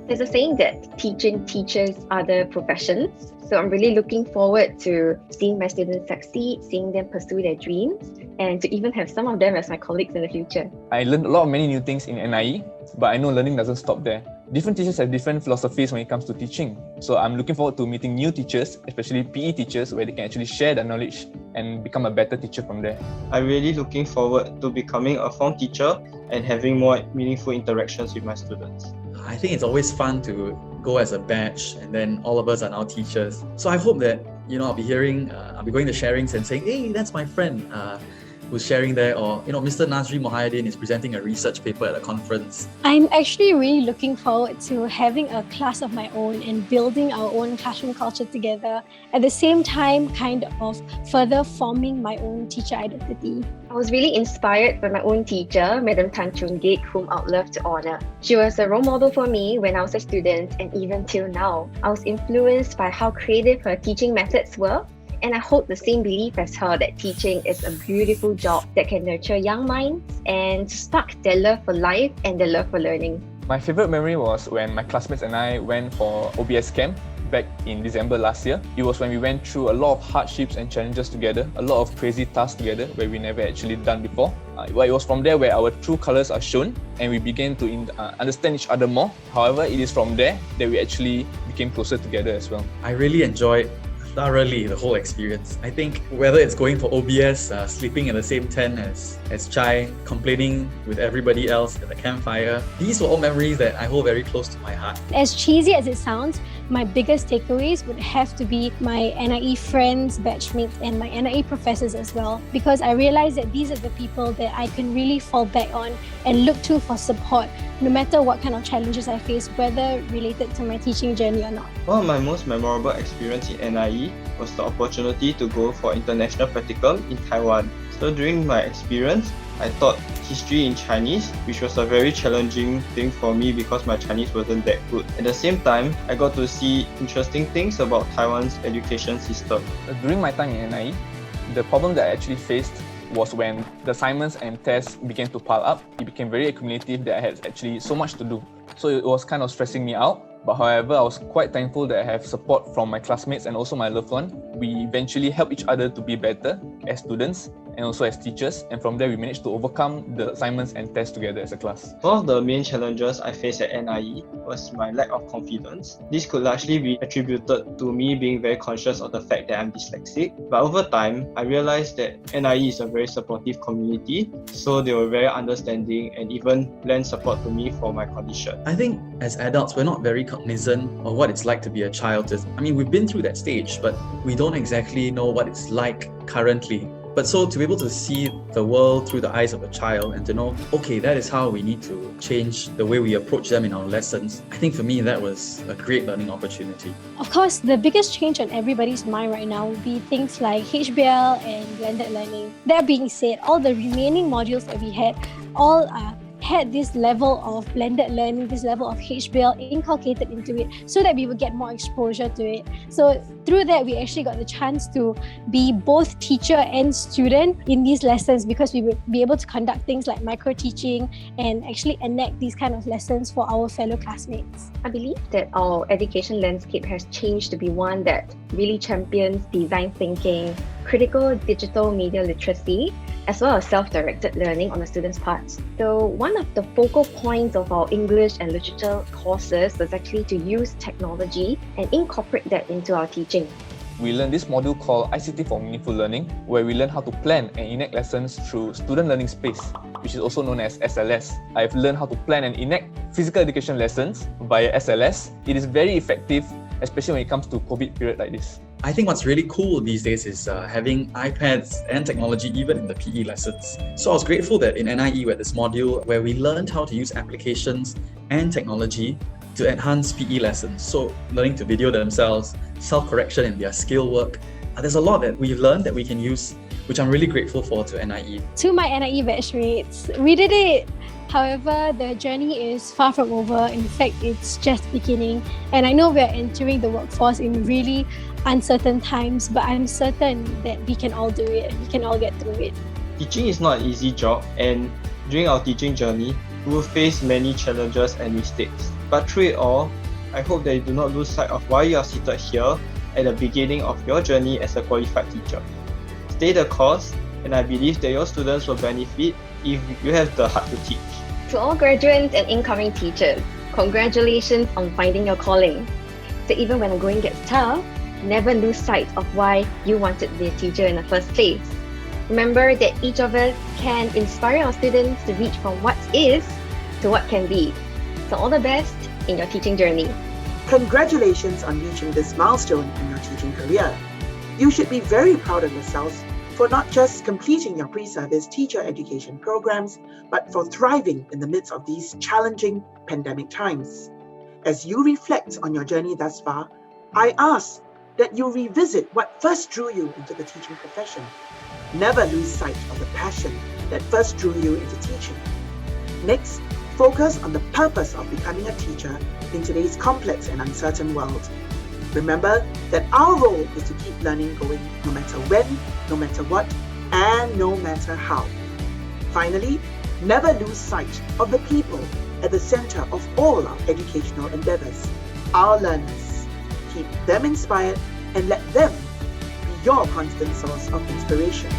There's a saying that teaching teachers other professions. So I'm really looking forward to seeing my students succeed, seeing them pursue their dreams, and to even have some of them as my colleagues in the future. I learned a lot of many new things in NIE, but I know learning doesn't stop there. Different teachers have different philosophies when it comes to teaching. So I'm looking forward to meeting new teachers, especially PE teachers, where they can actually share their knowledge and become a better teacher from there. I'm really looking forward to becoming a form teacher and having more meaningful interactions with my students. I think it's always fun to go as a batch, and then all of us are now teachers. So I hope that, I'll be going to sharings and saying, hey, that's my friend who's sharing there, or, Mr. Nazri Mohayedin is presenting a research paper at a conference. I'm actually really looking forward to having a class of my own and building our own classroom culture together. At the same time, kind of further forming my own teacher identity. I was really inspired by my own teacher, Madam Tan Chun Gek, whom I would love to honor. She was a role model for me when I was a student, and even till now. I was influenced by how creative her teaching methods were, and I hold the same belief as her that teaching is a beautiful job that can nurture young minds and spark their love for life and their love for learning. My favorite memory was when my classmates and I went for OBS camp back in December last year. It was when we went through a lot of hardships and challenges together, a lot of crazy tasks together where we never actually done before. It was from there where our true colors are shown and we began to understand each other more. However, it is from there that we actually became closer together as well. I really enjoyed thoroughly the whole experience. I think whether it's going for OBS, sleeping in the same tent as Chai, complaining with everybody else at the campfire, these were all memories that I hold very close to my heart. As cheesy as it sounds, my biggest takeaways would have to be my NIE friends, batchmates, and my NIE professors as well, because I realized that these are the people that I can really fall back on and look to for support, no matter what kind of challenges I face, whether related to my teaching journey or not. One of my most memorable experience in NIE was the opportunity to go for international practicum in Taiwan. So during my experience, I taught history in Chinese, which was a very challenging thing for me because my Chinese wasn't that good. At the same time, I got to see interesting things about Taiwan's education system. During my time in NIE, the problem that I actually faced was when the assignments and tests began to pile up. It became very accumulative that I had actually so much to do. So it was kind of stressing me out. But however, I was quite thankful that I have support from my classmates and also my loved one. We eventually help each other to be better as students and also as teachers. And from there, we managed to overcome the assignments and tests together as a class. One of the main challenges I faced at NIE was my lack of confidence. This could largely be attributed to me being very conscious of the fact that I'm dyslexic. But over time, I realized that NIE is a very supportive community, so they were very understanding and even lent support to me for my condition. I think as adults, we're not very cognizant of what it's like to be a child. We've been through that stage, but we don't exactly know what it's like currently. But so to be able to see the world through the eyes of a child and to know, okay, that is how we need to change the way we approach them in our lessons, I think for me that was a great learning opportunity. Of course, the biggest change on everybody's mind right now would be things like HBL and blended learning. That being said, all the remaining modules that we had all had this level of blended learning, this level of HBL inculcated into it so that we would get more exposure to it. So through that, we actually got the chance to be both teacher and student in these lessons because we would be able to conduct things like micro-teaching and actually enact these kind of lessons for our fellow classmates. I believe that our education landscape has changed to be one that really champions design thinking, critical digital media literacy, as well as self-directed learning on the students' parts. So one of the focal points of our English and literature courses was actually to use technology and incorporate that into our teaching. We learned this module called ICT for Meaningful Learning, where we learn how to plan and enact lessons through student learning space, which is also known as SLS. I've learned how to plan and enact physical education lessons via SLS. It is very effective, especially when it comes to COVID period like this. I think what's really cool these days is having iPads and technology even in the PE lessons. So I was grateful that in NIE we had this module where we learned how to use applications and technology to enhance PE lessons. So learning to video themselves, self-correction in their skill work. There's a lot that we've learned that we can use, which I'm really grateful for to NIE. To my NIE batchmates, we did it! However, the journey is far from over. In fact, it's just beginning. And I know we are entering the workforce in really uncertain times, but I'm certain that we can all do it and we can all get through it. Teaching is not an easy job, and during our teaching journey, we will face many challenges and mistakes. But through it all, I hope that you do not lose sight of why you are seated here at the beginning of your journey as a qualified teacher. Stay the course, and I believe that your students will benefit if you have the heart to teach. To all graduates and incoming teachers, congratulations on finding your calling. So even when the going gets tough, never lose sight of why you wanted to be a teacher in the first place. Remember that each of us can inspire our students to reach from what is to what can be. So all the best in your teaching journey. Congratulations on reaching this milestone in your teaching career. You should be very proud of yourselves for not just completing your pre-service teacher education programs, but for thriving in the midst of these challenging pandemic times. As you reflect on your journey thus far, I ask that you revisit what first drew you into the teaching profession. Never lose sight of the passion that first drew you into teaching. Next, focus on the purpose of becoming a teacher in today's complex and uncertain world. Remember that our role is to keep learning going no matter when, no matter what, and no matter how. Finally, never lose sight of the people at the center of all our educational endeavors, our learners. Keep them inspired and let them be your constant source of inspiration.